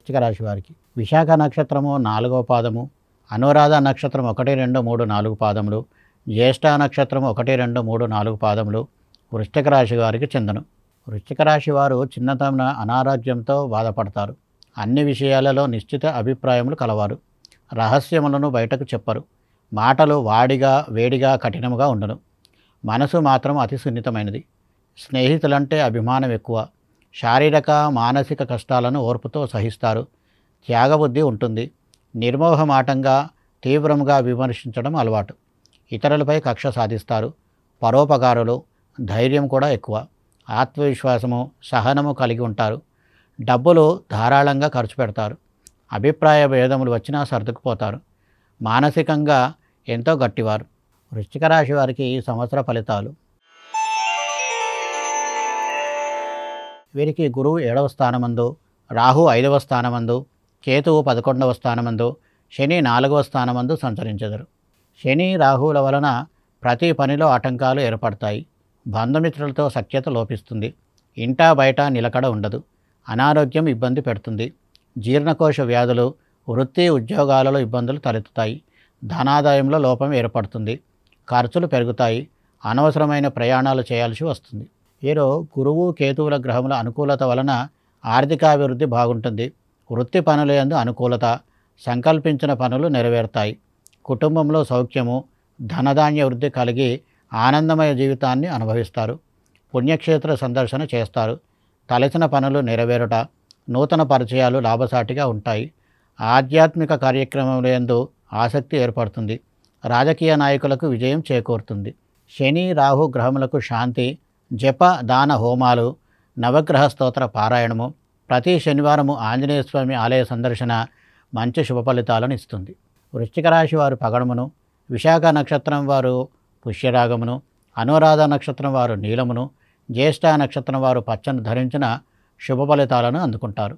వృశ్చిక రాశి వారికి విశాఖ నక్షత్రము 4వ పాదము, అనురాధ నక్షత్రం 1, 2, 3, 4 పాదములు, జ్యేష్ఠ నక్షత్రం 1, 2, 3, 4 పాదములు వృశ్చిక రాశి వారికి చెందను. వృశ్చిక రాశి వారు చిన్నతన అనారోగ్యంతో బాధపడతారు. అన్ని విషయాలలో నిశ్చిత అభిప్రాయములు కలవారు. రహస్యములను బయటకు చెప్పరు. మాటలు వేడిగా కఠినముగా ఉండను. మనసు మాత్రం అతి సున్నితమైనది. స్నేహితులంటే అభిమానం ఎక్కువ. శారీరక మానసిక కష్టాలను ఓర్పుతో సహిస్తారు. త్యాగబుద్ధి ఉంటుంది. నిర్మోహమాటంగా తీవ్రంగా విమర్శించడం అలవాటు. ఇతరులపై కక్ష సాధిస్తారు. పరోపకారులు. ధైర్యం కూడా ఎక్కువ. ఆత్మవిశ్వాసము సహనము కలిగి ఉంటారు. డబ్బులు ధారాళంగా ఖర్చు పెడతారు. అభిప్రాయ భేదములు వచ్చినా సర్దుకుపోతారు. మానసికంగా ఎంతో గట్టివారు. వృశ్చిక రాశి వారికి ఈ సంవత్సర ఫలితాలు. వీరికి గురువు 7వ స్థానమందు, రాహు 5వ స్థానమందు, కేతువు 11వ స్థానమందు, శని 4వ స్థానమందు సంచరించెదరు. శని రాహువుల వలన ప్రతి పనిలో ఆటంకాలు ఏర్పడతాయి. బంధుమిత్రులతో సఖ్యత లోపిస్తుంది. ఇంటా బయట నిలకడ ఉండదు. అనారోగ్యం ఇబ్బంది పెడుతుంది. జీర్ణకోశ వ్యాధులు, వృత్తి ఉద్యోగాలలో ఇబ్బందులు తలెత్తుతాయి. ధనాదాయంలో లోపం ఏర్పడుతుంది. ఖర్చులు పెరుగుతాయి. అనవసరమైన ప్రయాణాలు చేయాల్సి వస్తుంది. వీరు గురువు కేతువుల గ్రహముల అనుకూలత వలన ఆర్థికాభివృద్ధి బాగుంటుంది. వృత్తి పనుల యందు అనుకూలత. సంకల్పించిన పనులు నెరవేరుతాయి. కుటుంబంలో సౌఖ్యము, ధనధాన్య వృద్ధి కలిగి ఆనందమయ జీవితాన్ని అనుభవిస్తారు. పుణ్యక్షేత్ర సందర్శన చేస్తారు. తలచిన పనులు నెరవేరుట, నూతన పరిచయాలు లాభసాటిగా ఉంటాయి. ఆధ్యాత్మిక కార్యక్రమముల యందు ఆసక్తి ఏర్పడుతుంది. రాజకీయ నాయకులకు విజయం చేకూరుతుంది. శని రాహు గ్రహములకు శాంతి, జప దాన హోమాలు, నవగ్రహ స్తోత్ర పారాయణము, ప్రతి శనివారము ఆంజనేయ స్వామి ఆలయ సందర్శన మంచి శుభ ఫలితాలను ఇస్తుంది. వృశ్చిక రాశి వారు పగడమును, విశాఖ నక్షత్రం వారు పుష్యరాగమును, అనురాధ నక్షత్రం వారు నీలమును, జ్యేష్ఠ నక్షత్రం వారు పచ్చను ధరించిన శుభ ఫలితాలను అందుకుంటారు.